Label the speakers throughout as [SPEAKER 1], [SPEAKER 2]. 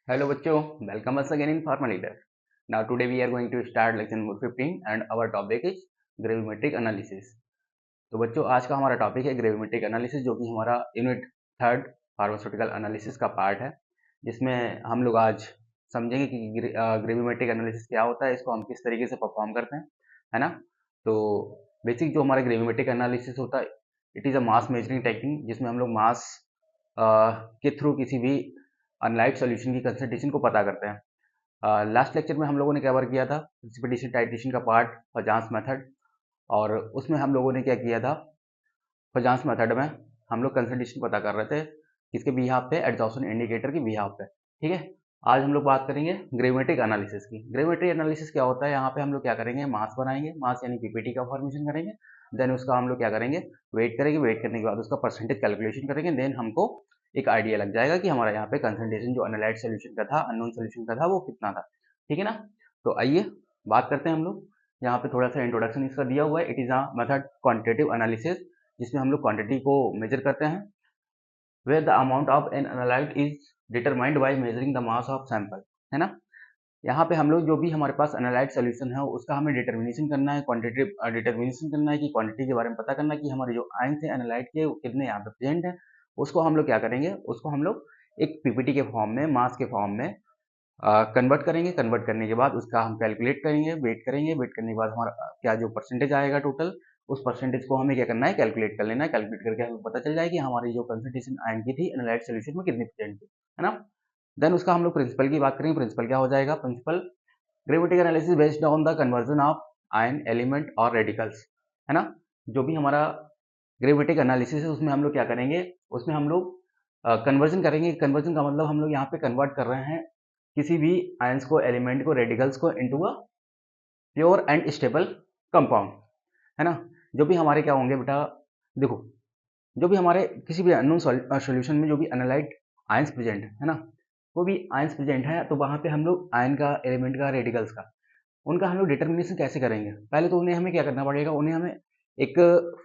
[SPEAKER 1] Hello बच्चों, welcome us again in Pharma Leader. Now today we are going to start lesson number 15 and our topic is gravimetric analysis. तो बच्चों आज का हमारा topic है gravimetric analysis, जो कि हमारा यूनिट थर्ड फार्मास्यूटिकल एनालिसिस का पार्ट है, जिसमें हम लोग आज समझेंगे कि ग्रेविमेट्रिक एनालिसिस क्या होता है, इसको हम किस तरीके से परफॉर्म करते हैं, है ना। तो बेसिक जो हमारा ग्रेविमेट्रिक एनालिसिस होता है, it is a mass measuring technique, जिसमें हम लोग मास के थ्रू किसी भी अनलाइट सोल्यूशन की कंसंट्रेशन को पता करते हैं। लास्ट लेक्चर में हम लोगों ने कवर किया था प्रिसिपिटेशन टाइट्रेशन का पार्ट, फजांस मेथड, और उसमें हम लोगों ने क्या किया था, फजांस मेथड में हम लोग कंसंट्रेशन पता कर रहे थे किसके बिहाफ पे, एड्जॉर्प्शन इंडिकेटर की बिहाफ पे। ठीक है, आज हम लोग बात करेंगे ग्रेविमेट्रिक एनालिसिस की। ग्रेविमेट्रिक एनालिसिस क्या होता है, यहाँ पे हम लोग क्या करेंगे, मास बनाएंगे, मास यानी पीपीटी का फॉर्मेशन करेंगे, देन उसका हम लोग क्या करेंगे, वेट करेंगे, वेट करने के बाद उसका परसेंटेज कैलकुलेशन करेंगे, देन हमको एक आइडिया लग जाएगा कि हमारा यहाँ पे कंसंट्रेशन जो एनालाइट सोल्यूशन का था, अननोन सोल्यूशन का था, वो कितना था। ठीक है ना। तो आइए बात करते हैं हम लोग। यहाँ पे थोड़ा सा इंट्रोडक्शन इसका दिया हुआ है। It is a method quantitative analysis, जिसमें हम लोग क्वांटिटी को मेजर करते हैं, where the amount of an analyte is determined by measuring the mass of sample, है ना। यहाँ पे हम लोग जो भी हमारे पास एनालाइट सोल्यूशन है उसका हमें डिटर्मिनेशन करना है, क्वांटिटेटिव डिटर्मिनेशन करना है, कि क्वांटिटी के बारे में पता करना है कि हमारे जो आयन थे एनालाइट के वो कितने यहाँ पे प्रेजेंट है। उसको हम लोग क्या करेंगे, उसको हम लोग एक पीपीटी के फॉर्म में, मास के फॉर्म में कन्वर्ट करेंगे। कन्वर्ट करने के बाद उसका हम कैलकुलेट करेंगे, वेट करेंगे, वेट करने के बाद हमारा क्या जो परसेंटेज आएगा टोटल, उस परसेंटेज को हमें क्या करना है, कैलकुलेट कर लेना है। कैलकुलेट करके हमें पता चल जाए कि हमारी जो कंसंट्रेशन आयन की थी एनालाइट सोल्यूशन में कितनी प्रेजेंट थी, है ना। देन उसका हम लोग प्रिंसिपल की बात करेंगे। प्रिंसिपल क्या हो जाएगा, principal gravimetric analysis based on the conversion of ion element और रेडिकल्स, है ना। जो भी हमारा ग्रेविमेट्रिक एनालिसिस है उसमें हम लोग क्या करेंगे, उसमें हम लोग कन्वर्जन करेंगे। कन्वर्जन का मतलब हम लोग यहाँ पे कन्वर्ट कर रहे हैं किसी भी आयंस को, एलिमेंट को, रेडिकल्स को into a pure and stable compound, है ना। जो भी हमारे क्या होंगे बेटा, देखो, जो भी हमारे किसी भी अननोन सॉल्यूशन में जो भी एनालाइट आयंस प्रेजेंट है ना, वो भी आयंस प्रेजेंट है, तो वहां पे हम लोग आयन का, एलिमेंट का, रेडिकल्स का, उनका हम लोग डिटर्मिनेशन कैसे करेंगे। पहले तो उन्हें हमें क्या करना पड़ेगा, उन्हें हमें एक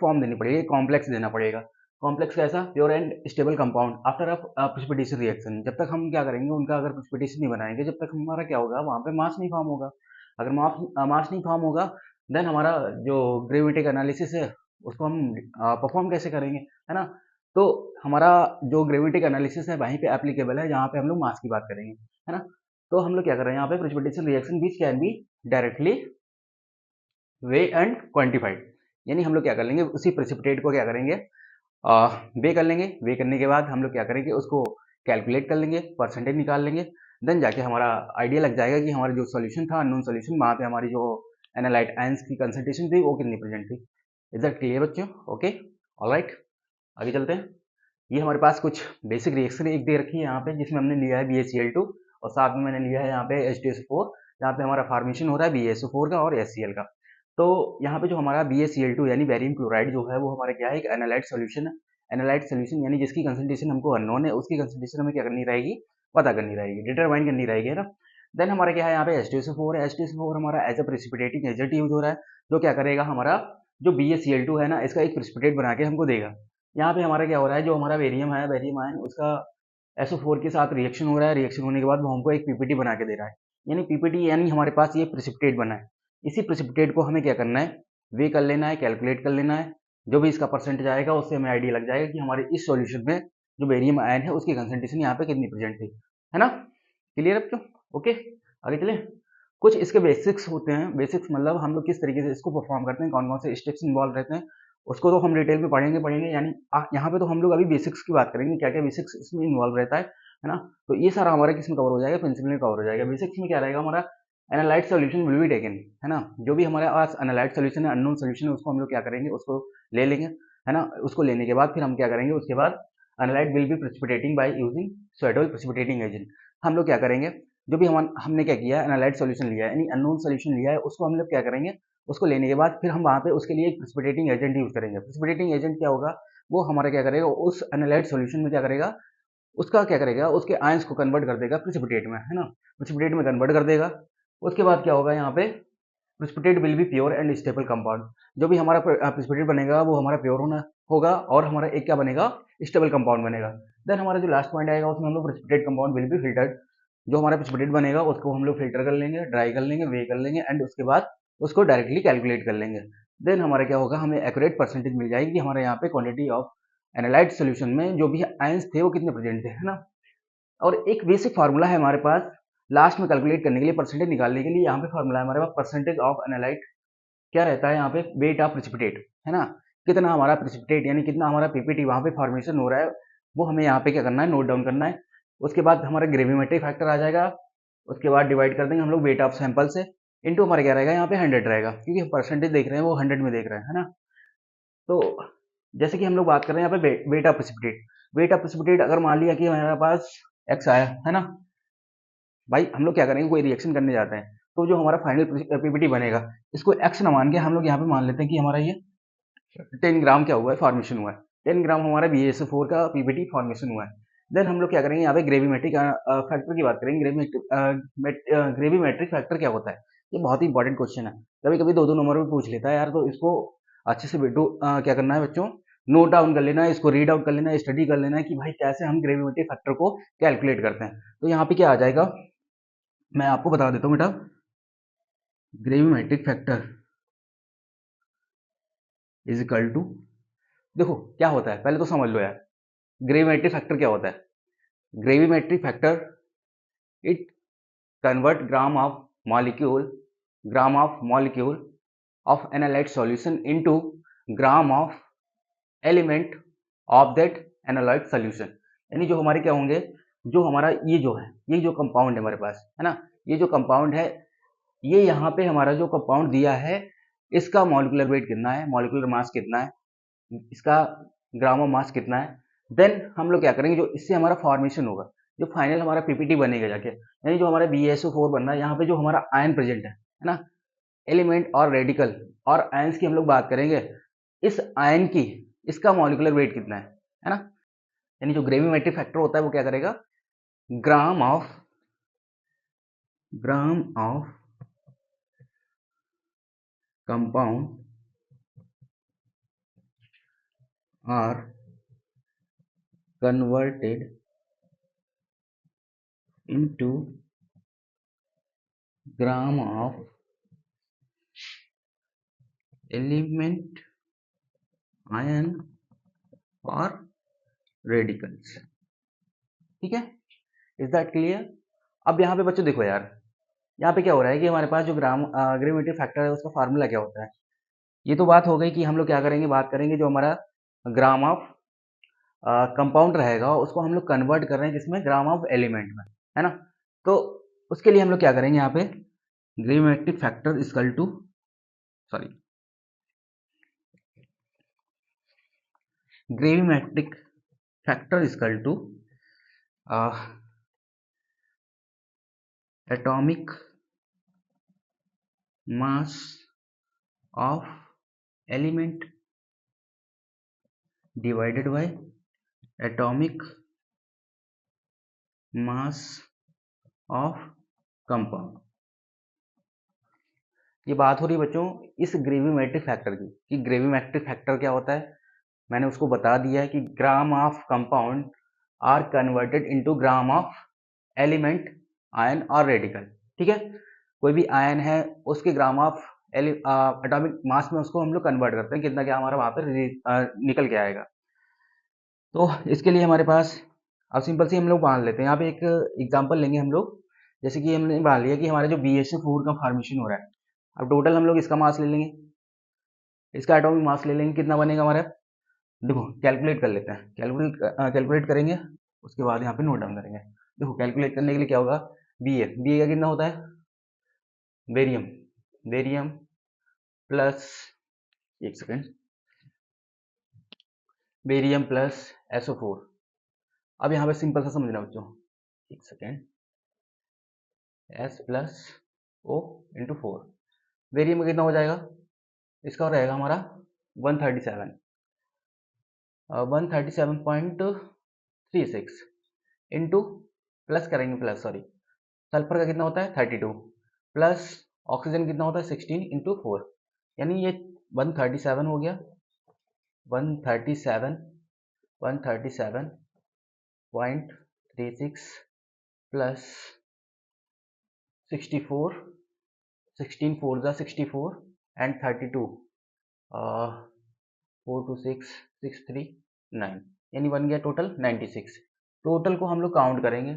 [SPEAKER 1] फॉर्म देनी पड़ेगी, कॉम्प्लेक्स देना पड़ेगा। कॉम्प्लेक्स कैसा, pure and stable compound after precipitation reaction. जब तक हम क्या करेंगे, उनका अगर प्रेसिपिटेशन नहीं बनाएंगे, जब तक हमारा क्या होगा, वहां पे मास नहीं फॉर्म होगा। अगर मास नहीं फॉर्म होगा, देन हमारा जो ग्रेविमेट्रिक एनालिसिस है उसको हम परफॉर्म कैसे करेंगे, है ना। तो हमारा जो ग्रेविमेट्रिक एनालिसिस है वहीं पे एप्लीकेबल है, जहाँ पे हम लोग मास की बात करेंगे, है ना। तो हम लोग क्या कर रहे हैं, यहाँ पे precipitation reaction which can be directly way and quantified, यानी हम लोग क्या कर लेंगे, उसी प्रेसिपिटेट को क्या करेंगे, वे कर लेंगे। वे करने के बाद हम लोग क्या करेंगे, उसको कैलकुलेट कर लेंगे, परसेंटेज निकाल लेंगे, देन जाके हमारा आइडिया लग जाएगा कि हमारा जो सॉल्यूशन था, अननोन सॉल्यूशन, वहाँ पे हमारी जो एनालाइट आयंस की कंसंट्रेशन थी वो कितनी प्रेजेंट थी। इज दैट क्लियर बच्चों? ओके, ऑलराइट, आगे चलते हैं। ये हमारे पास कुछ बेसिक रिएक्शन एक दे रखी है यहाँ पे, जिसमें हमने लिया है BaCl2, और साथ में मैंने लिया है यहाँ पे H2SO4, जहाँ पे हमारा फॉर्मेशन हो रहा है BaSO4 का और HCl का। तो यहाँ पे जो हमारा BaCl2 यानी बेरियम क्लोराइड जो है, वो हमारा क्या है, एक एनालाइट सोल्यूशन है। एनालाइट सोल्यूशन यानी जिसकी कंसंट्रेशन हमको अननोन है, उसकी कंसंट्रेशन हमें क्या करनी रहेगी, पता करनी रहेगी, डिटरमाइन करनी रहेगी, है ना। देन हमारा क्या है, यहाँ पे H2SO4 है। H2SO4 हमारा as a precipitating agent use हो रहा है, जो क्या करेगा, हमारा जो BaCl2 है ना, इसका एक प्रेसिपिटेट बना के हमको देगा। यहाँ पे हमारा क्या हो रहा है, जो हमारा बेरियम है, बेरियम आयन, उसका SO4 के साथ रिएक्शन हो रहा है। रिएक्शन होने के बाद वो हमको एक पीपीटी बना के दे रहा है, यानी पीपीटी यानी हमारे पास ये प्रेसिपिटेट बना है। इसी प्रेसिपिटेट को हमें क्या करना है, वे कर लेना है, कैलकुलेट कर लेना है। जो भी इसका परसेंटेज आएगा उससे हमें आइडिया लग जाएगा कि हमारे इस सॉल्यूशन में जो बेरियम आयन है उसकी कंसंट्रेशन यहाँ पे कितनी प्रेजेंट थी, है ना। क्लियर है बच्चों? ओके, आगे चले। कुछ इसके बेसिक्स होते हैं। बेसिक्स मतलब हम लोग किस तरीके से इसको परफॉर्म करते हैं, कौन कौन से स्टेप्स इन्वॉल्व रहते हैं, उसको तो हम डिटेल में पढ़ेंगे यानी यहाँ पे तो हम लोग अभी बेसिक्स की बात करेंगे, क्या क्या बेसिक्स इसमें इन्वॉल्व रहता है ना। तो ये सारा हमारा किस में कवर हो जाएगा, प्रिंसिपल में कवर हो जाएगा। बेसिक्स में क्या रहेगा, हमारा analyte solution will be taken, है ना। जो भी हमारे पास एनालाइट सोल्यूशन है, अननोन सोल्यूशन है, उसको हम लोग क्या करेंगे, उसको ले लेंगे, है ना। उसको लेने के बाद फिर हम क्या करेंगे, उसके बाद analyte will be precipitating by using स्वेटोल प्रेसिपिटेटिंग एजेंट। हम लोग क्या करेंगे, जो भी हमने क्या किया, एनालाइट सोल्यूशन लिया है, यानी अननोन सोल्यूशन लिया है, उसको हम लोग क्या करेंगे, उसको लेने के बाद फिर हम वहाँ पे उसके लिए एक प्रेसिपिटेटिंग एजेंट यूज करेंगे। प्रेसिपिटेटिंग एजेंट क्या होगा, वो हमारा क्या करेगा, उस एनालाइट सॉल्यूशन में क्या करेगा, उसका क्या करेगा, उसके आयंस को कन्वर्ट कर देगा प्रेसिपिटेट में, है ना। प्रेसिपिटेट में कन्वर्ट कर देगा। उसके बाद क्या होगा, यहाँ पे precipitate will be pure and stable compound. जो भी हमारा प्रेसिपिटेट बनेगा वो हमारा प्योर होना होगा, और हमारा एक क्या बनेगा, स्टेबल कंपाउंड बनेगा। देन हमारा जो लास्ट पॉइंट आएगा उसमें हम लोग precipitate compound will be filtered जो हमारा प्रेसिपिटेट बनेगा उसको हम लोग फिल्टर कर लेंगे, ड्राई कर लेंगे, वे कर लेंगे एंड उसके बाद उसको डायरेक्टली कैलकुलेट कर लेंगे। देन हमारा क्या होगा, हमें एक्यूरेट परसेंटेज मिल जाएगी कि हमारे यहाँ पे क्वांटिटी ऑफ एनालाइज्ड सॉल्यूशन में जो भी आयंस थे वो कितने प्रेजेंट थे, है ना। और एक बेसिक फार्मूला है हमारे पास लास्ट में कैलकुलेट करने के लिए, परसेंटेज निकालने के लिए। यहाँ पे फार्मूला है हमारे पास परसेंटेज ऑफ एनालाइट, क्या रहता है यहाँ पे, वेट ऑफ प्रेसिपिटेट, है ना। कितना हमारा प्रेसिपिटेट यानी कितना हमारा पीपीटी वहाँ पे फॉर्मेशन हो रहा है, वो हमें यहाँ पे क्या करना है, नोट डाउन करना है। उसके बाद हमारा ग्रेविमेट्रिक फैक्टर आ जाएगा, उसके बाद डिवाइड कर देंगे हम लोग वेट ऑफ सैंपल से, इनटू हमारा क्या रहेगा यहाँ पे 100 रहेगा, क्योंकि परसेंटेज देख रहे हैं वो 100 में देख रहे हैं, है ना। तो जैसे कि हम लोग बात कर रहे हैं यहाँ पे weight of precipitate, weight of precipitate अगर मान लिया कि हमारे पास एक्स आया, है ना भाई, हम लोग क्या करेंगे, कोई रिएक्शन करने जाते हैं तो जो हमारा फाइनल पीपीटी बनेगा, इसको एक्स ना मान के हम लोग यहाँ पे मान लेते हैं कि हमारा ये 10 ग्राम क्या हुआ है, फॉर्मेशन हुआ है। 10 ग्राम हमारा BaSO4 का पीपीटी फॉर्मेशन हुआ है। देन हम लोग क्या करेंगे, यहाँ पे ग्रेविमेट्रिक फैक्टर की बात करेंगे। ग्रेविमेट्रिक फैक्टर क्या होता है, ये बहुत ही इंपॉर्टेंट क्वेश्चन है, कभी कभी 2-2 नंबर में पूछ लेता है यार, तो इसको अच्छे से क्या करना है बच्चों, नोट डाउन कर लेना है, इसको रीड आउट कर लेना है, स्टडी कर लेना है कि भाई कैसे हम ग्रेविमेट्रिक फैक्टर को कैलकुलेट करते हैं। तो यहाँ पे क्या आ जाएगा, मैं आपको बता देता हूँ बेटा। Gravimetric factor is equal to, देखो क्या होता है पहले तो समझ लो यार, ग्रेविमेट्रिक फैक्टर क्या होता है। Gravimetric factor, it convert gram of molecule of analyte solution into gram of element of that analyte solution. यानी जो हमारे क्या होंगे, जो हमारा ये जो है, ये जो कंपाउंड है हमारे पास, है ना, ये जो कंपाउंड है, ये यहाँ पे हमारा जो कंपाउंड दिया है, इसका मॉलिक्यूलर वेट कितना है, मॉलिक्यूलर मास कितना है, इसका ग्राम ऑफ मास कितना है। देन हम लोग क्या करेंगे, जो इससे हमारा फॉर्मेशन होगा, जो फाइनल हमारा पीपीटी बनेगा जाके, यानी जो हमारा BaSO4 बन रहा है, यहाँ पे जो हमारा आयन प्रेजेंट है ना, एलिमेंट और रेडिकल और आयंस की हम लोग बात करेंगे, इस आयन की, इसका मॉलिक्यूलर वेट कितना है ना। यानी जो ग्रेविमेट्रिक फैक्टर होता है वो क्या करेगा, gram of compound are converted into gram of element, ion और रेडिकल्स। ठीक है, इज दैट क्लियर। अब यहाँ पे बच्चों देखो यार, यहाँ पे क्या हो रहा है कि हमारे पास जो ग्रेविमेट्रिक फैक्टर है उसका फार्मूला क्या होता है। ये तो बात हो गई कि हम लोग क्या करेंगे, बात करेंगे जो हमारा ग्राम ऑफ कंपाउंड रहेगा उसको हम लोग कन्वर्ट कर रहे हैं जिसमें ग्राम ऑफ एलिमेंट में, है ना। तो उसके लिए हम लोग क्या करेंगे, यहाँ पे gravimetric factor equal to, sorry, gravimetric factor equal to atomic mass of element divided by atomic mass of compound. ये बात हो रही है बच्चों इस ग्रेविमेट्रिक फैक्टर की, कि ग्रेविमेट्रिक फैक्टर क्या होता है। मैंने उसको बता दिया है कि gram of compound are converted into gram of element, ion और रेडिकल। ठीक है, कोई भी आयन है उसके ग्राम ऑफ एटॉमिक मास में उसको हम लोग कन्वर्ट करते हैं, कितना क्या हमारा वहां पर निकल के आएगा। तो इसके लिए हमारे पास अब सिंपल सी हम लोग मान लेते हैं, यहाँ पे एक एग्जांपल लेंगे हम लोग। जैसे कि हमने मान लिया कि हमारे जो BaSO4 का फॉर्मेशन हो रहा है, अब टोटल हम लोग इसका मास ले लेंगे, इसका एटॉमिक मास ले लेंगे, कितना बनेगा हमारा, देखो कैलकुलेट कर लेते हैं, कैलकुलेट करेंगे, उसके बाद यहाँ पे नोट डाउन करेंगे। देखो कैलकुलेट करने के लिए क्या होगा, बी ए का कितना होता है, बेरियम, बेरियम प्लस, एक सेकेंड, बेरियम प्लस SO4। अब यहाँ पे सिंपल सा समझना बच्चों, एक second, S plus O into 4, barium का कितना हो जाएगा, इसका रहेगा हमारा 137, 137.36 इंटू, प्लस करेंगे, प्लस सॉरी, सल्फर का कितना होता है 32, प्लस ऑक्सीजन कितना होता है 16 इंटू 4, यानी ये 137 हो गया, 137.36 प्लस 64, 16 4 ज़ा 64 एंड 32, 4 2 6 6 3 9, यानी बन गया टोटल 96। टोटल को हम लोग काउंट करेंगे।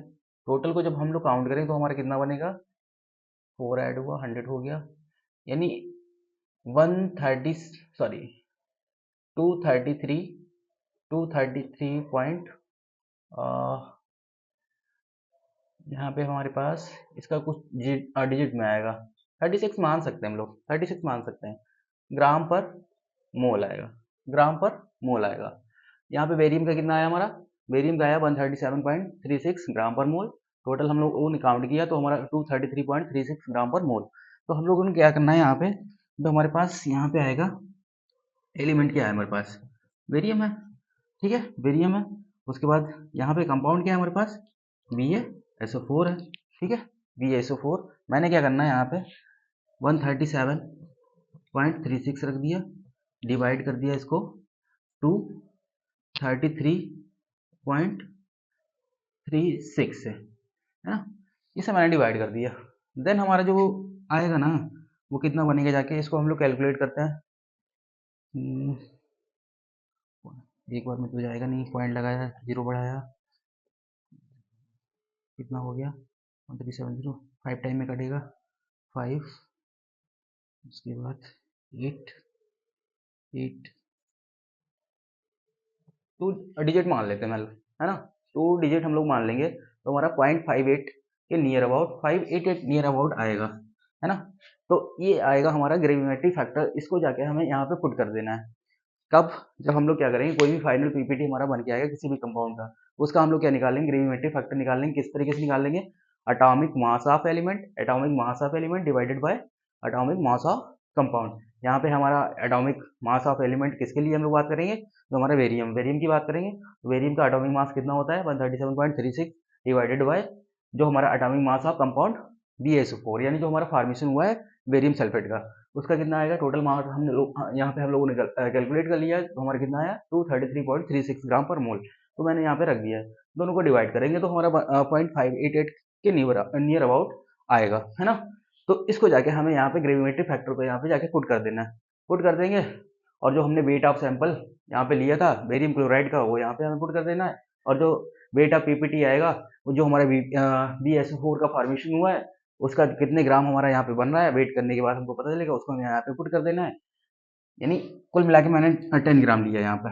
[SPEAKER 1] टोटल को जब हम लोग काउंट करेंगे तो हमारा कितना बनेगा, 4 ऐड हुआ 100 हो गया, यानी 130 सॉरी 233 233 पॉइंट, यहाँ पे हमारे पास इसका कुछ डिजिट में आएगा, 36 मान सकते हैं हम लोग, 36 मान सकते हैं, ग्राम पर मोल आएगा, ग्राम पर मोल आएगा। यहाँ पे बेरियम का कितना आया हमारा, बेरियम का आया 137.36 ग्राम पर मोल। टोटल हम लोग वो काउंट किया तो हमारा 233.36 ग्राम पर मोल। तो हम लोगों ने क्या करना है यहाँ पे, तो हमारे पास यहाँ पे आएगा एलिमेंट क्या है हमारे पास, बेरियम है, ठीक है, बेरियम है। उसके बाद यहाँ पे कंपाउंड क्या है हमारे पास, BaSO4 है, ठीक है, BaSO4। मैंने क्या करना है यहाँ पे 137.36 रख दिया, डिवाइड कर दिया इसको 233.36 से, है ना, इसे मैंने डिवाइड कर दिया। देन हमारा जो आएगा ना वो कितना बनेगा, जाके इसको हम लोग कैलकुलेट करते हैं। एक बार में तो जाएगा नहीं, पॉइंट लगाया, जीरो बढ़ाया, कितना हो गया 1370, 5 टाइम में कटेगा 5, उसके बाद 8 8 टू डिजिट मान लेते हैं, है ना, 2 डिजिट हम लोग मान लेंगे तो हमारा 0.58 के नियर अबाउट 588 नियर अबाउट आएगा, है ना। तो ये आएगा हमारा ग्रेविमेट्रिक फैक्टर, इसको जाके हमें यहाँ पे पुट कर देना है। कब, जब हम लोग क्या करेंगे, कोई भी फाइनल पीपीटी हमारा बन के आएगा किसी भी कंपाउंड का, उसका हम लोग क्या निकालेंगे, ग्रेविमेट्रिक फैक्टर निकालेंगे। किस तरीके से निकालेंगे, atomic mass of element, atomic mass of element divided by atomic mass of compound. यहाँ पे हमारा एटॉमिक मास ऑफ एलिमेंट किसके लिए हम लोग बात करेंगे, तो हमारा बेरियम, बेरियम की बात करेंगे। बेरियम का एटॉमिक मास कितना होता है 137.36 डिवाइडेड बाय जो हमारा atomic mass of compound BaSO4, यानी जो हमारा फॉर्मेशन हुआ है बेरियम सल्फेट का, उसका कितना आएगा टोटल मास, हमने लोग यहाँ पे हम लोगों ने कैलकुलेट कर लिया है, तो हमारा कितना आया 233.36 ग्राम पर मोल। तो मैंने यहाँ पे रख दिया है, दोनों को डिवाइड करेंगे तो हमारा 0.588 के नियर अबाउट आएगा, है ना। तो इसको जाके हमें यहाँ पे ग्रेविमेट्रिक फैक्टर को यहाँ पे जाके पुट कर देना है, पुट कर देंगे। और जो हमने वेट ऑफ सैंपल यहाँ पे लिया था बेरियम क्लोराइड का, वो यहाँ पे हमें पुट कर देना है। और जो वेट ऑफ पीपीटी आएगा, वो जो हमारा BaSO4 का फॉर्मेशन हुआ है उसका कितने ग्राम हमारा यहाँ पे बन रहा है, वेट करने के बाद हमको पता चलेगा, उसको हमें यहाँ पे पुट कर देना है। यानी कुल मिला के मैंने 10 ग्राम लिया यहाँ पे,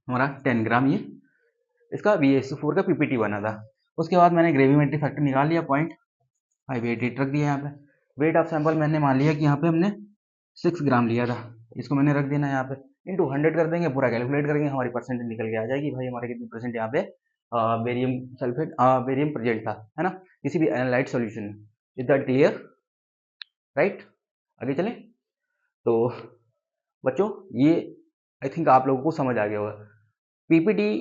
[SPEAKER 1] हमारा 10 ग्राम ये इसका BaSO4 का पीपीटी बना था। उसके बाद मैंने ग्रेविमेट्रिक फैक्टर निकाल लिया, 0.588 रख दिया यहाँ पे। वेट ऑफ सैंपल मैंने मान लिया कि यहाँ पे हमने 6 ग्राम लिया था, इसको मैंने रख देना यहाँ पे, इंटू 100 कर देंगे, पूरा कैलकुलेट करेंगे, हमारी परसेंटेज निकल के आ जाएगी भाई हमारे कितने परसेंट यहाँ पे बेरियम सल्फेट बेरियम प्रेजेंट था, है ना, किसी भी एनालाइट सॉल्यूशन में। Is that clear, right. आगे चलें तो बच्चों, ये आई थिंक आप लोगों को समझ आ गया होगा। पीपीटी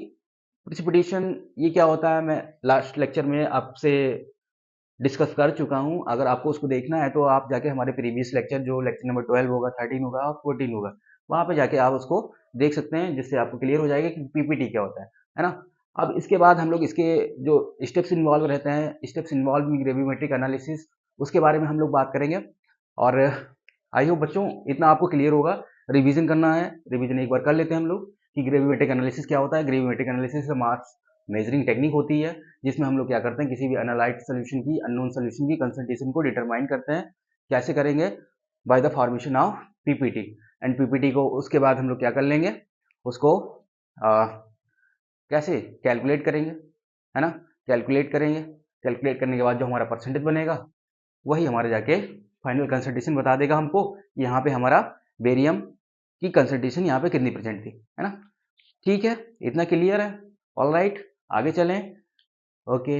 [SPEAKER 1] प्रिसिपिटेशन ये क्या होता है, मैं लास्ट लेक्चर में आपसे डिस्कस कर चुका हूँ। अगर आपको उसको देखना है तो आप जाके हमारे प्रीवियस लेक्चर, जो लेक्चर नंबर 12 होगा, 13 होगा और 14 होगा, वहाँ पे जाके आप उसको देख सकते हैं, जिससे आपको क्लियर हो जाएगा कि पीपीटी क्या होता है ना। अब इसके बाद हम लोग इसके जो स्टेप्स इन्वॉल्व रहते हैं, steps involve in gravimetric analysis, उसके बारे में हम लोग बात करेंगे। और आई होप बच्चों इतना आपको क्लियर होगा। रिवीजन करना है, रिवीजन एक बार कर लेते हैं हम लोग कि ग्रेविमेट्रिक एनालिसिस क्या होता है। ग्रेविमेट्रिक एनालिसिस मास मेजरिंग टेक्निक होती है, जिसमें हम लोग क्या करते हैं, किसी भी एनालाइट सोल्यूशन की, अननोन सोल्यूशन की कंसंट्रेशन को डिटरमाइन करते हैं। कैसे करेंगे, by the formation of PPT. And PPT को उसके बाद हम लोग क्या कर लेंगे, उसको कैसे कैलकुलेट करेंगे, है ना, कैलकुलेट करेंगे। कैलकुलेट करने के बाद जो हमारा परसेंटेज बनेगा वही हमारे जाके फाइनल कंसंट्रेशन बता देगा हमको, यहाँ पे हमारा बेरियम की कंसंट्रेशन यहाँ पे कितनी परसेंट थी, है ना। ठीक है, इतना क्लियर है, ऑल राइट। आगे चलें, ओके।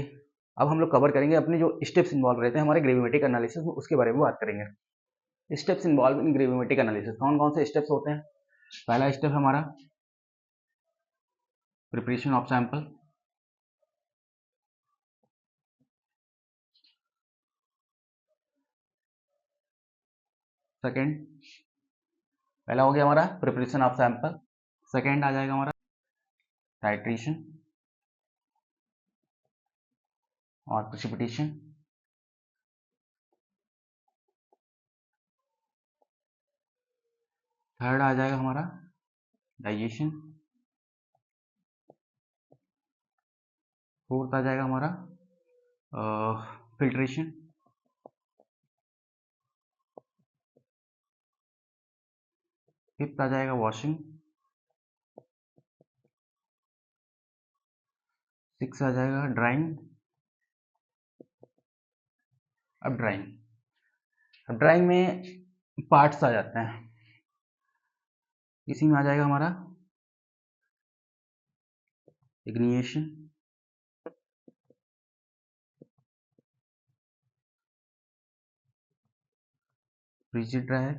[SPEAKER 1] अब हम लोग कवर करेंगे अपने जो स्टेप्स इन्वॉल्व रहते हैं हमारे ग्रेविमेट्रिक एनालिसिस में, उसके बारे में बात करेंगे। Steps involve in gravimetric analysis, कौन कौन से स्टेप्स होते हैं। पहला स्टेप हमारा प्रिपरेशन ऑफ सैंपल, सेकेंड, पहला हो गया हमारा प्रिपरेशन ऑफ सैंपल। सेकेंड आ जाएगा हमारा टाइट्रेशन और प्रेसिपिटेशन। थर्ड आ जाएगा हमारा डाइजेशन, फोर्थ आ जाएगा हमारा फिल्ट्रेशन, फिफ्थ आ जाएगा वॉशिंग, सिक्स आ जाएगा ड्राइंग। अब ड्राइंग में पार्ट्स आ जाते हैं, इसी में आ जाएगा हमारा ignition, rigid dryer,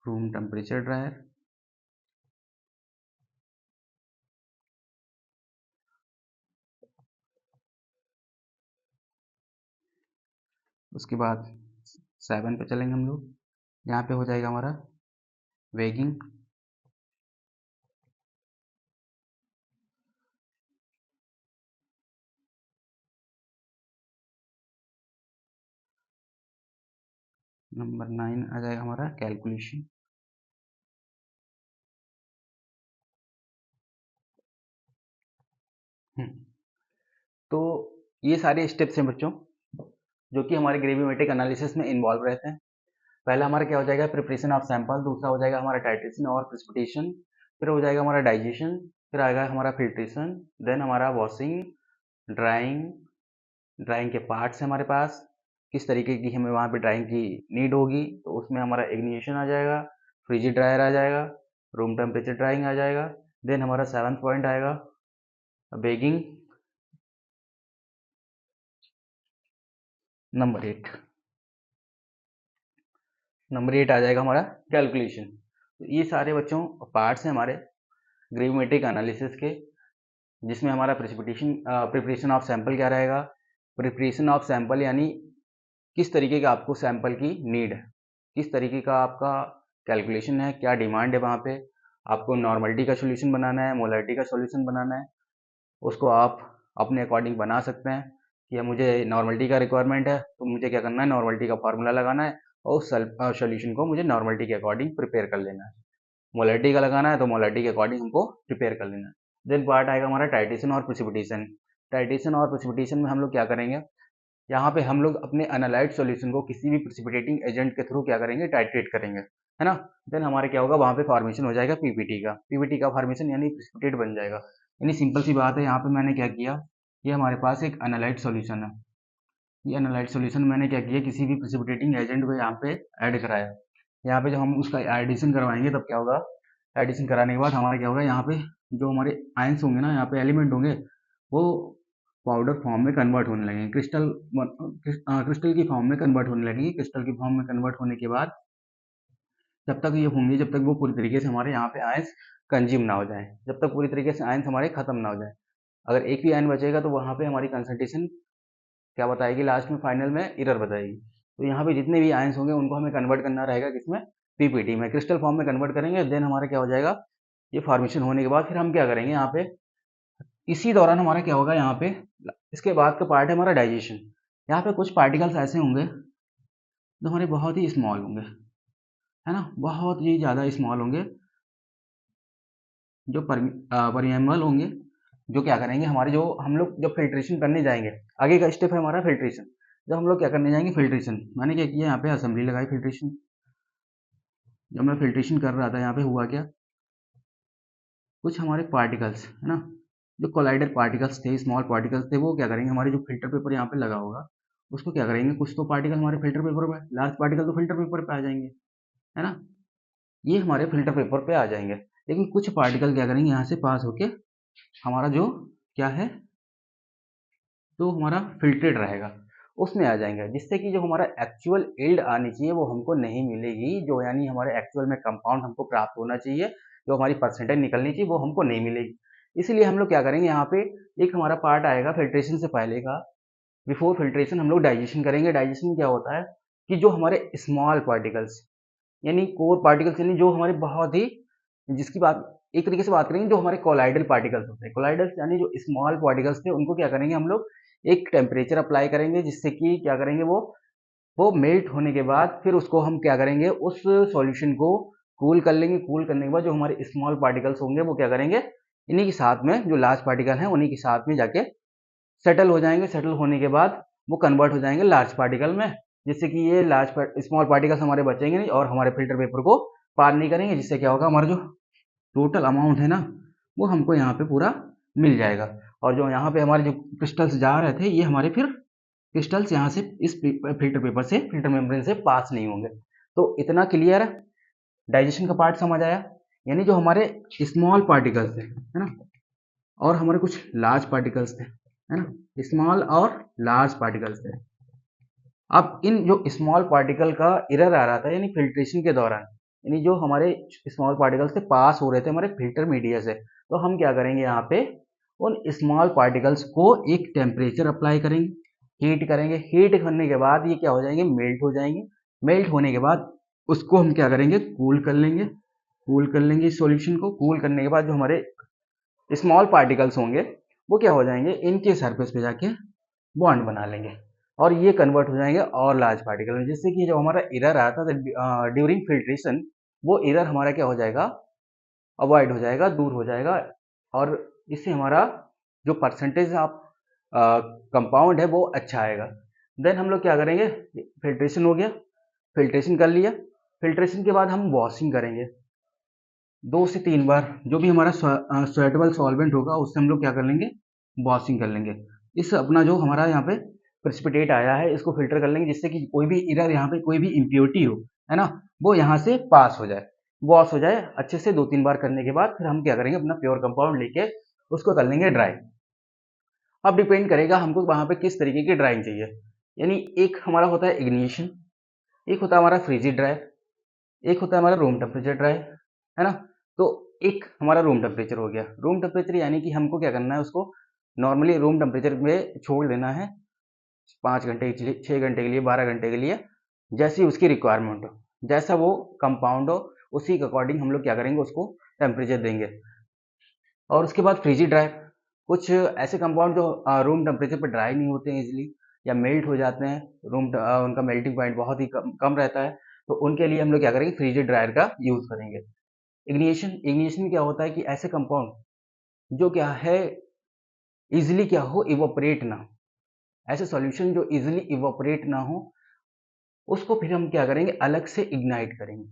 [SPEAKER 1] room temperature dryer, उसके बाद 7 पे चलेंगे हम लोग। यहाँ पे हो जाएगा हमारा वेगिंग, नंबर 9 आ जाएगा हमारा कैलकुलेशन, तो ये सारे स्टेप्स हैं बच्चों जो कि हमारे ग्रेविमेट्रिक एनालिसिस में इन्वॉल्व रहते हैं। पहला हमारा क्या हो जाएगा प्रिपरेशन ऑफ सैंपल, दूसरा हो जाएगा हमारा टाइट्रेशन और प्रेसिपिटेशन, फिर हो जाएगा हमारा डाइजेशन, फिर आएगा हमारा फिल्ट्रेशन, देन हमारा वॉशिंग, ड्राइंग, ड्राइंग के पार्ट्स हैं हमारे पास, किस तरीके की हमें वहाँ पे ड्राइंग की नीड होगी, तो उसमें हमारा इग्निशन आ जाएगा, फ्रिजिड ड्रायर आ जाएगा, रूम टेम्परेचर ड्राइंग आ जाएगा, देन हमारा 7th पॉइंट आएगा बेगिंग, नंबर 8 आ जाएगा हमारा कैलकुलेशन। तो ये सारे बच्चों पार्ट्स हैं हमारे ग्रेविमेट्रिक एनालिसिस के, जिसमें हमारा प्रिपरेशन ऑफ सैंपल क्या रहेगा, प्रिपरेशन ऑफ सैंपल यानी किस तरीके का आपको सैंपल की नीड है, किस तरीके का आपका कैलकुलेशन है, क्या डिमांड है वहाँ पे, आपको नॉर्मलिटी का सोल्यूशन बनाना है, मोलरिटी का सोल्यूशन बनाना है, उसको आप अपने अकॉर्डिंग बना सकते हैं कि मुझे नॉर्मलिटी का रिक्वायरमेंट है तो मुझे क्या करना है, नॉर्मलिटी का फार्मूला लगाना है और उस सोल्यूशन को मुझे नॉर्मलिटी के अकॉर्डिंग प्रिपेयर कर लेना है। मोलरिटी का लगाना है तो मोलरिटी के अकॉर्डिंग हमको प्रिपेयर कर लेना है। देन पार्ट आएगा हमारा टाइट्रेशन और प्रेसिपिटेशन। टाइट्रेशन और प्रेसिपिटेशन में हम लोग क्या करेंगे, यहाँ पे हम लोग अपने एनालाइट सॉल्यूशन को किसी भी प्रेसिपिटेटिंग एजेंट के थ्रू क्या करेंगे, टाइट्रेट करेंगे, है ना। देन हमारे क्या होगा, वहाँ पे फॉर्मेशन हो जाएगा पीपीटी का फॉर्मेशन यानी प्रेसिपिटेट बन जाएगा। यानी सिंपल सी बात है, यहाँ पे मैंने क्या किया, ये हमारे पास एक एनालाइट सॉल्यूशन है, ये एनालाइट सॉल्यूशन मैंने क्या किया, किसी भी प्रेसिपिटेटिंग एजेंट को यहाँ पे ऐड कराया। यहाँ पे जब हम उसका एडिशन करवाएंगे तब क्या होगा, एडिशन कराने के बाद हमारा क्या होगा, यहाँ पे जो हमारे आयंस होंगे ना, यहाँ पे एलिमेंट होंगे, वो पाउडर फॉर्म में कन्वर्ट होने लगेंगे, क्रिस्टल की फॉर्म में कन्वर्ट होने लगेंगे। क्रिस्टल की फॉर्म में कन्वर्ट होने के बाद जब तक ये होंगे, जब तक वो पूरी तरीके से हमारे यहाँ पे आयंस कंज्यूम ना हो जाए, जब तक पूरी तरीके से आयंस हमारे खत्म ना हो जाए। अगर एक भी आयन बचेगा तो वहाँ पे हमारी कंसंट्रेशन क्या बताएगी, लास्ट में फाइनल में एरर बताएगी। तो यहाँ पे जितने भी आयंस होंगे उनको हमें कन्वर्ट करना रहेगा, किसमें, पीपीटी में, क्रिस्टल फॉर्म में कन्वर्ट करेंगे। देन हमारा क्या हो जाएगा, ये फॉर्मेशन होने के बाद फिर हम क्या करेंगे, यहाँ पे इसी दौरान हमारा क्या होगा, यहाँ पे इसके बाद का पार्ट है हमारा डाइजेशन। यहाँ पे कुछ पार्टिकल्स ऐसे होंगे जो हमारे बहुत ही स्मॉल होंगे, है ना, बहुत ही ज़्यादा स्मॉल होंगे, जो परमेबल होंगे, जो क्या करेंगे, हमारे जो हम लोग जब फिल्ट्रेशन करने जाएंगे, आगे का स्टेप है हमारा फिल्ट्रेशन। जब हम लोग क्या करने जाएंगे, फिल्ट्रेशन, मैंने क्या किया, यहाँ पे असेंबली लगाई फिल्ट्रेशन। जब मैं फिल्ट्रेशन कर रहा था, यहाँ पे हुआ क्या, कुछ हमारे पार्टिकल्स, है ना, जो कोलाइडर पार्टिकल्स थे, स्मॉल पार्टिकल्स थे, वो क्या करेंगे, हमारे जो फिल्टर पेपर यहाँ पे लगा होगा उसको क्या करेंगे, कुछ तो पार्टिकल हमारे फिल्टर पेपर पे, लार्ज पार्टिकल तो फिल्टर पेपर पे आ जाएंगे, है ना, ये हमारे फिल्टर पेपर पे आ जाएंगे। लेकिन कुछ पार्टिकल क्या करेंगे, यहाँ से पास होके हमारा जो क्या है, तो हमारा फिल्ट्रेट रहेगा, उसमें आ जाएंगे, जिससे कि जो हमारा एक्चुअल यील्ड आनी चाहिए वो हमको नहीं मिलेगी, जो यानी हमारे एक्चुअल में कंपाउंड हमको प्राप्त होना चाहिए, जो हमारी परसेंटेज निकलनी चाहिए वो हमको नहीं मिलेगी। इसलिए हम लोग क्या करेंगे, यहाँ पे एक हमारा पार्ट आएगा फिल्ट्रेशन से पहले का, बिफोर फिल्ट्रेशन हम लोग डाइजेशन करेंगे। डाइजेशन में क्या होता है कि जो हमारे स्मॉल पार्टिकल्स यानी कोर पार्टिकल्स, यानी जो हमारे बहुत ही, जिसकी बात एक तरीके से बात करेंगे, जो हमारे कोलाइडल पार्टिकल्स होते हैं, कोलाइडल्स यानी जो स्मॉल पार्टिकल्स थे, उनको क्या करेंगे हम लोग एक टेम्परेचर अप्लाई करेंगे, जिससे कि क्या करेंगे, वो मेल्ट होने के बाद फिर उसको हम क्या करेंगे, उस सॉल्यूशन को कूल कर लेंगे। कूल करने के बाद जो हमारे स्मॉल पार्टिकल्स होंगे वो क्या करेंगे, इन्हीं के साथ में जो लार्ज पार्टिकल हैं उन्हीं के साथ में जाके सेटल हो जाएंगे। सेटल होने के बाद वो कन्वर्ट हो जाएंगे लार्ज पार्टिकल में, जिससे कि ये स्मॉल पार्टिकल्स हमारे बचेंगे नहीं और हमारे फिल्टर पेपर को पार नहीं करेंगे, जिससे क्या होगा, हमारा जो टोटल अमाउंट है ना वो हमको यहाँ पे पूरा मिल जाएगा। और जो यहाँ पे हमारे जो क्रिस्टल्स जा रहे थे, ये हमारे फिर क्रिस्टल्स यहाँ से इस फिल्टर पेपर से, फिल्टर मेम्ब्रेन से पास नहीं होंगे। तो इतना क्लियर है, डाइजेशन का पार्ट समझ आया। यानी जो हमारे स्मॉल पार्टिकल्स थे, है ना, और हमारे कुछ लार्ज पार्टिकल्स थे, है ना, स्मॉल और लार्ज पार्टिकल्स थे। अब इन जो स्मॉल पार्टिकल का एरर आ रहा था, यानी फिल्ट्रेशन के दौरान, यानी जो हमारे स्मॉल पार्टिकल्स थे पास हो रहे थे हमारे फिल्टर मीडिया से, तो हम क्या करेंगे, यहाँ पे उन स्मॉल पार्टिकल्स को एक टेम्परेचर अप्लाई करेंगे, हीट करेंगे। हीट करने के बाद ये क्या हो जाएंगे, मेल्ट हो जाएंगे। मेल्ट होने के बाद उसको हम क्या करेंगे, कूल कर लेंगे। कूल कर लेंगे इस सॉल्यूशन को। कूल करने के बाद जो हमारे स्मॉल पार्टिकल्स होंगे वो क्या हो जाएंगे, इनके सरफेस पे जाके बॉन्ड बना लेंगे और ये कन्वर्ट हो जाएंगे और लार्ज पार्टिकल में, जिससे कि जो हमारा एरर आता था ड्यूरिंग फिल्ट्रेशन, वो एरर हमारा क्या हो जाएगा, अवॉइड हो जाएगा, दूर हो जाएगा। और इससे हमारा जो परसेंटेज ऑफ कंपाउंड है वो अच्छा आएगा। देन हम लोग क्या करेंगे, फिल्ट्रेशन हो गया, फिल्ट्रेशन कर लिया। फिल्ट्रेशन के बाद हम वॉशिंग करेंगे 2 से 3 बार। जो भी हमारा स्वेटेबल सॉल्वेंट होगा उससे हम लोग क्या कर लेंगे, वॉशिंग कर लेंगे। इस अपना जो हमारा यहाँ पे प्रेसिपिटेट आया है इसको फिल्टर कर लेंगे, जिससे कि कोई भी एरर, यहाँ पे कोई भी इम्प्योरिटी हो, है ना, वो यहाँ से पास हो जाए, वॉश हो जाए अच्छे से। 2-3 बार करने के बाद फिर हम क्या करेंगे, अपना प्योर कंपाउंड लेके उसको कर लेंगे ड्राई। अब डिपेंड करेगा हमको वहाँ पे किस तरीके की ड्राइंग चाहिए। यानी एक हमारा होता है इग्निशन, एक होता है हमारा फ्रीजी ड्राई, एक होता है हमारा रूम टेम्परेचर ड्राई, है ना। तो एक हमारा रूम टेम्परेचर हो गया। रूम टेम्परेचर यानी कि हमको क्या करना है, उसको नॉर्मली रूम टेम्परेचर में छोड़ देना है 5 घंटे के लिए, 6 घंटे के लिए, 12 घंटे के लिए, जैसी उसकी रिक्वायरमेंट हो, जैसा वो कंपाउंड हो उसी के अकॉर्डिंग हम लोग क्या करेंगे, उसको टेम्परेचर देंगे। और उसके बाद फ्रीजी ड्राई, कुछ ऐसे कंपाउंड जो रूम टेम्परेचर पर ड्राई नहीं होते हैं इजिली, या मेल्ट हो जाते हैं, उनका मेल्टिंग पॉइंट बहुत ही कम रहता है, तो उनके लिए हम लोग क्या करेंगे, फ्रीजी ड्रायर का यूज़ करेंगे। इग्निशन क्या होता है कि ऐसे कंपाउंड जो क्या है, इजिली क्या हो, इवोपरेट ना, ऐसे सॉल्यूशन जो इजिली इवोपरेट ना हो, उसको फिर हम क्या करेंगे, अलग से इग्नाइट करेंगे।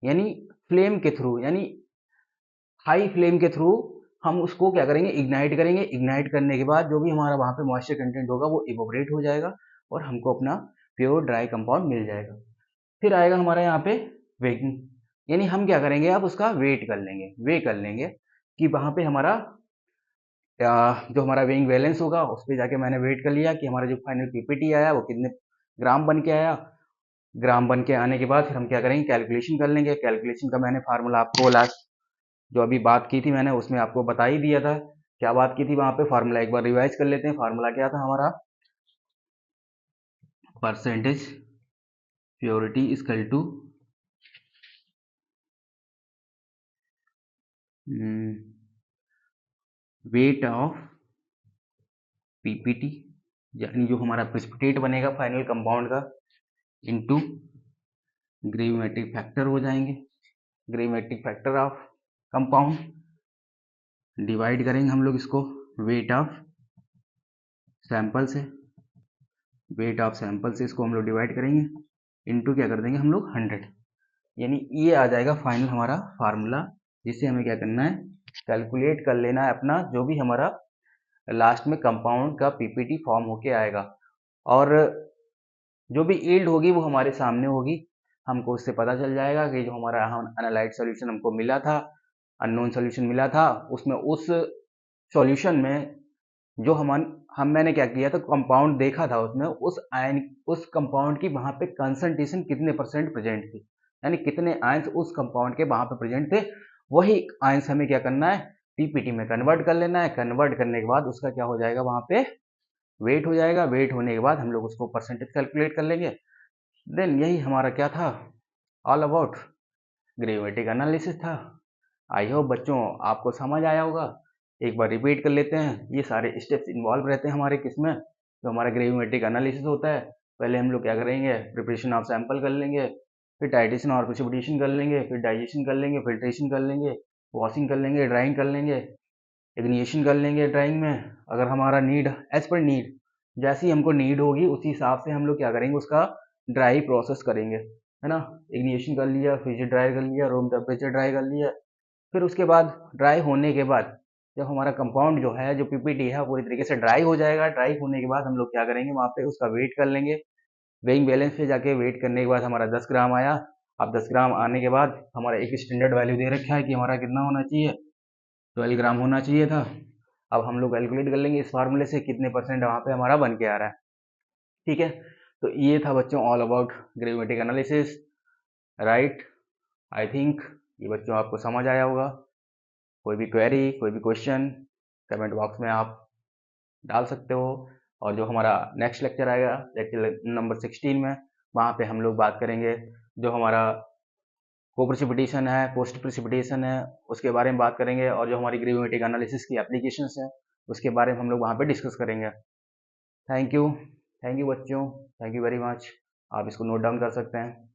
[SPEAKER 1] यानी फ्लेम के थ्रू, यानी हाई फ्लेम के थ्रू हम उसको क्या करेंगे, इग्नाइट करेंगे। इग्नाइट करने के बाद जो भी हमारा वहाँ पे मॉइस्चर कंटेंट होगा वो इवोपरेट हो जाएगा और हमको अपना प्योर ड्राई कंपाउंड मिल जाएगा। फिर आएगा हमारा यहाँ पे वेटिंग, यानी हम क्या करेंगे, अब उसका वेट कर लेंगे, वे कर लेंगे कि वहाँ पे हमारा जो हमारा वेइंग बैलेंस होगा उस पर जाके मैंने वेट कर लिया कि हमारा जो फाइनल पीपीटी आया वो कितने ग्राम बन के आया। ग्राम बन के आने के बाद फिर हम क्या करेंगे, कैलकुलेशन कर लेंगे। कैलकुलेशन का मैंने फार्मूला आपको लास्ट जो अभी बात की थी मैंने उसमें आपको बता ही दिया था। क्या बात की थी वहाँ पे, फार्मूला एक बार रिवाइज कर लेते हैं। फार्मूला क्या था हमारा, percentage purity equal to weight of PPT, यानी जो हमारा प्रेसिपिटेट बनेगा फाइनल कंपाउंड का, इनटू ग्रेविमेट्रिक फैक्टर हो जाएंगे, gravimetric factor of compound. Divide करेंगे हम लोग इसको वेट ऑफ सैंपल से, वेट ऑफ सैंपल से इसको हम लोग डिवाइड करेंगे, इनटू क्या कर देंगे हम लोग 100। यानी ये आ जाएगा फाइनल हमारा फार्मूला, जिससे हमें क्या करना है, कैलकुलेट कर लेना है अपना जो भी हमारा लास्ट में कंपाउंड का पीपीटी फॉर्म होके आएगा। और जो भी यील्ड होगी वो हमारे सामने होगी, हमको उससे पता चल जाएगा कि जो हमारा एनालाइट सॉल्यूशन हमको मिला था, अननोन सॉल्यूशन मिला था, उसमें उस सॉल्यूशन में जो हम मैंने क्या किया था, कंपाउंड देखा था उसमें, उस आयन, उस कंपाउंड की वहाँ पे कंसंट्रेशन कितने परसेंट प्रेजेंट थी, यानी कितने आयंस उस कंपाउंड के वहाँ पे प्रेजेंट थे, वही आयंस हमें क्या करना है, पीपीटी में कन्वर्ट कर लेना है। कन्वर्ट करने के बाद उसका क्या हो जाएगा, वहाँ पे वेट हो जाएगा। वेट होने के बाद हम लोग उसको परसेंटेज कैलकुलेट कर लेंगे। देन यही हमारा क्या था, ऑल अबाउट ग्रेविमेट्रिक एनालिसिस था। आई होप बच्चों आपको समझ आया होगा। एक बार रिपीट कर लेते हैं, ये सारे स्टेप्स इन्वॉल्व रहते हैं हमारे किसमें, जो हमारा ग्रेविमेट्रिक एनालिसिस होता है, पहले हम लोग क्या करेंगे, प्रिपरेशन ऑफ सैंपल कर लेंगे, फिर टाइट्रेशन और प्रिसिपिटेशन कर लेंगे, फिर डाइजेशन कर लेंगे, फिल्ट्रेशन कर लेंगे, वॉशिंग कर लेंगे, ड्राइंग कर लेंगे, इग्निशन कर लेंगे ड्राइंग में। अगर हमारा नीड एज पर नीड, जैसी हमको नीड होगी उसी हिसाब से हम लोग क्या करेंगे, उसका ड्राई प्रोसेस करेंगे, है ना। इग्निशन कर लिया, फ्रिज ड्राई कर लिया, रूम टेम्परेचर ड्राई कर लिया, फिर उसके बाद ड्राई होने के बाद जब हमारा कंपाउंड जो है, जो पीपीटी है, पूरी तरीके से ड्राई हो जाएगा, ड्राई होने के बाद हम लोग क्या करेंगे, वहाँ पे उसका वेट कर लेंगे। वेइंग बैलेंस पे जाके वेट करने के बाद हमारा 10 ग्राम आया। अब 10 ग्राम आने के बाद हमारा एक स्टैंडर्ड वैल्यू दे रखा है कि हमारा कितना होना चाहिए, 12 ग्राम होना चाहिए था। अब हम लोग कैलकुलेट कर लेंगे इस फार्मूले से कितने परसेंट वहाँ पे हमारा बन के आ रहा है। ठीक है, तो ये था बच्चों all about gravimetric analysis, right. I think ये बच्चों आपको समझ आया होगा। कोई भी क्वेरी, कोई भी क्वेश्चन कमेंट बॉक्स में आप डाल सकते हो। और जो हमारा नेक्स्ट लेक्चर आएगा, लेक्चर नंबर 16 में, वहाँ पे हम लोग बात करेंगे जो हमारा को प्रेसिपिटेशन है, पोस्ट प्रेसिपिटेशन है, उसके बारे में बात करेंगे। और जो हमारी ग्रेविमेट्रिक एनालिसिस की एप्लीकेशंस हैं, उसके बारे में हम लोग वहाँ पे डिस्कस करेंगे। थैंक यू बच्चों, थैंक यू वेरी मच। आप इसको नोट डाउन कर सकते हैं।